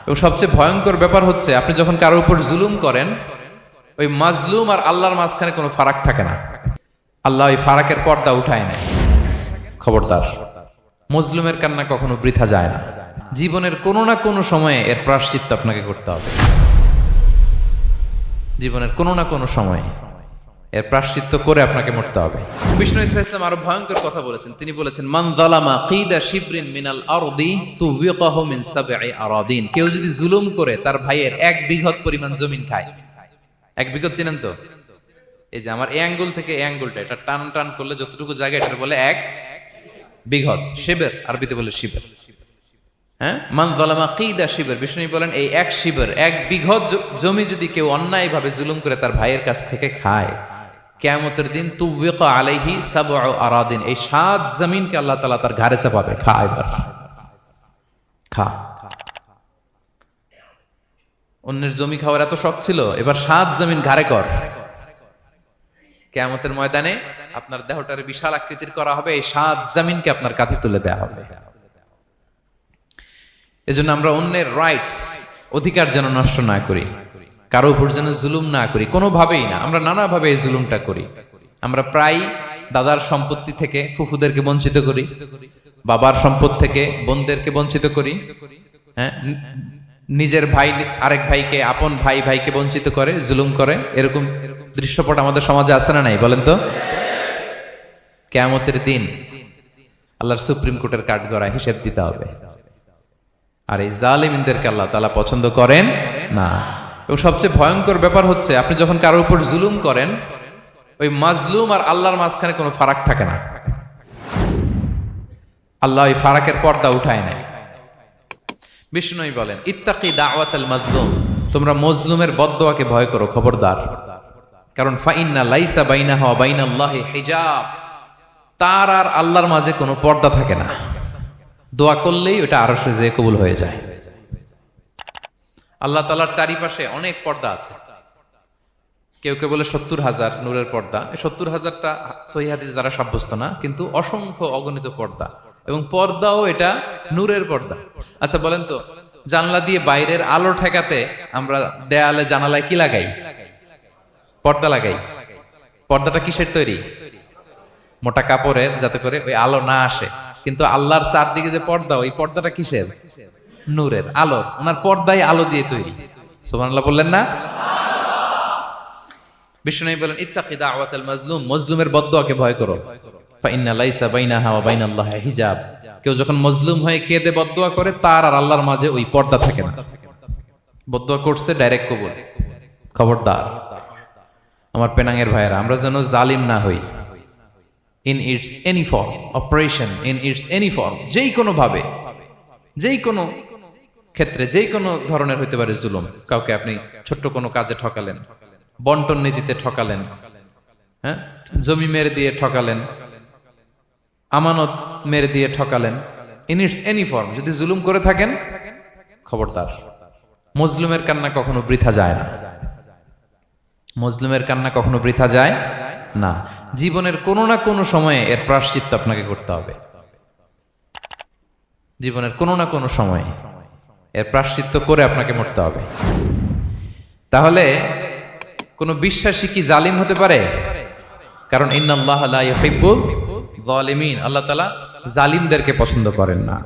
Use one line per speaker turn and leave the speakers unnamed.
এবং সবচেয়ে ভয়ঙ্কর ব্যাপার হচ্ছে আপনি যখন কারোর উপর জুলুম করেন, ওই মাজলুম আর আল্লাহর মাঝখানে কোনো ফারাক থাকে না। আল্লাহ ওই ফারাকের পর্দা উঠায় নেয়। খবরদার, মজলুমের কান্না কখনো বৃথা যায় না। জীবনের কোনো না কোনো সময়ে এর প্রায়শ্চিত্ত আপনাকে করতে হবে। জীবনের কোনো না কোনো সময়ে এর প্রায়শ্চিত্ত করে আপনাকে মরতে হবে। বিষ্ণু ইসলাম আরো ভয়ঙ্কর কথা বলেছেন। তিনি বলেছেন, মান যালামা কিদা শিবরিন মিনাল আরদি তুবিকাহু মিন সাবঈ আরাদিন। কেউ যদি জুলুম করে তার ভাইয়ের 1 বিঘত পরিমাণ জমিন খায়। 1 বিঘত চিনেন তো? এই যে আমার এই আঙ্গুল থেকে এই আঙ্গুলটা, এটা টান টান করলে যতটুকু জায়গা, এটা বলে 1 বিঘত। শিবের আরবিতে বলে শিবের। হ্যাঁ, মান যালামা কিদা শিবর। বিষ্ণু বলেন, এই 1 শিবর, 1 বিঘত জমি যদি কেউ অন্যায়ভাবে জুলুম করে তার ভাইয়ের কাছ থেকে খায়, কিয়ামতের দিন তুবিকা আলাইহি সাবউ আরাদিন, এই 7 জমিনকে আল্লাহ তাআলা তার ঘাড়ে চাপাবে। খা এবার, খা। অন্যের জমি খাওয়ার এত শখ ছিল, এবার 7 জমিন ঘাড়ে কর। কিয়ামতের ময়দানে আপনার দেহটারে বিশাল আকৃতির করা হবে, এই 7 জমিনকে আপনার কাঁধে তুলে দেওয়া হবে। এজন্য আমরা অন্যের রাইটস, অধিকার যেন নষ্ট না করি, কারো উপর যেন জুলুম না করি, কোনোভাবেই না। আমরা নানাভাবে এই জুলুমটা করি। আমরা প্রায় দাদার সম্পত্তি থেকে ফুফুদেরকে বঞ্চিত করি, বাবার সম্পদ থেকে বোনদেরকে বঞ্চিত করি। হ্যাঁ, নিজের ভাই আরেক ভাইকে, আপন ভাই ভাইকে বঞ্চিত করে, জুলুম করে। এরকম দৃশ্যপট আমাদের সমাজে আছে না নাই বলেন তো? কিয়ামতের দিন আল্লাহর সুপ্রিম কোর্টের কাঠগড়ায় হিসেব দিতে হবে। আর এই জালিমদেরকে আল্লাহ তাআলা পছন্দ করেন না। এবং সবচেয়ে ভয়ঙ্কর ব্যাপার হচ্ছে আপনি যখন কারোর উপর জুলুম করেন, ওই মাজলুম আর আল্লাহর মাঝখানে কোনো ফারাক থাকে না। আল্লাহ ওই ফারাকের পর্দা উঠায় নেয়। বিষ্ণু বলেন, ইত্তাকি দাওয়াতাল মাজলুম, তোমরা মজলুমের বদদোয়াকে ভয় করো, খবরদার। কারণ ফাইন্না লাইসা বাইনাহা ওয়া বাইনাল্লাহি হিজাব, তার আর আল্লাহর মাঝে কোনো পর্দা থাকে না। দোয়া করলেই ওটা আরশে যেয়ে কবুল হয়ে যায়। আল্লাহ তাআলার চারিপাশে অনেক পর্দা আছে। কেউ কেউ বলে 70,000 নূরের পর্দা। 70,000টা সহিহ হাদিস দ্বারা সাব্যস্ত না, কিন্তু অসংখ্য অগণিত পর্দা, এবং পর্দাও এটা নূরের পর্দা। আচ্ছা বলেন তো, জানলা দিয়ে বাইরের আলো ঠেকাতে আমরা দেয়ালে জানালায় কি লাগাই? পর্দা লাগাই। পর্দাটা কিসের তৈরি? মোটা কাপড়ের, যাতে করে ওই আলো না আসে। কিন্তু আল্লাহর চারদিকে যে পর্দা, ওই পর্দাটা কিসের? নূরের, আলোর। ওনার পর্দাই আলো দিয়ে তৈরি। সুবহানাল্লাহ বললেন না? বিষ্ণু বলেন, ইত্তাকি দাওয়াতাল মাজলুম, মজলুমের বদদোয়াকে ভয় করো। ফাইন্না লাইসা বাইনাহা ওয়া বাইনাল্লাহি হিজাব, কেউ যখন মজলুম হয়ে কেঁদে বদদোয়া করে, তার আর আল্লাহর মাঝে ওই পর্দা থাকে না। বদদোয়া করছে, ডাইরেক্ট কবুল। খবরদার আমার পেনাঙ্গের ভাইয়েরা, আমরা যেন জালিম না হই। In it's any form, operation in it's any form, যেই কোনো ভাবে, যেই কোনো ক্ষেত্রে, যেই কোনো ধরনের হইতে পারে জুলুম। কাউকে আপনি ছোট্ট কোনো কাজে ঠকালেন, বন্টন নীতিতে ঠকালেন, হ্যাঁ, জমি মেরে দিয়ে ঠকালেন, আমানত মেরে দিয়ে ঠকালেন, ইন ইটস এনি ফর্ম যদি জুলুম করে থাকেন, খবরদার, মজলুমের কান্না কখনো বৃথা যায় না। মজলুমের কান্না কখনো বৃথা যায় না। জীবনের কোনো না কোনো সময়ে এর প্রায়শ্চিত্ত আপনাকে করতে হবে। জীবনের কোনো না কোনো সময়ে এর প্রায়শ্চিত্ত করে আপনাকে মরতে হবে। তাহলে কোন বিশ্বাসী কি জালিম হতে পারে? কারণ ইন্নাল্লাহা লা ইউহিব্বুল যালিমিন, আল্লাহ তাআলা জালিমদেরকে পছন্দ করেন না।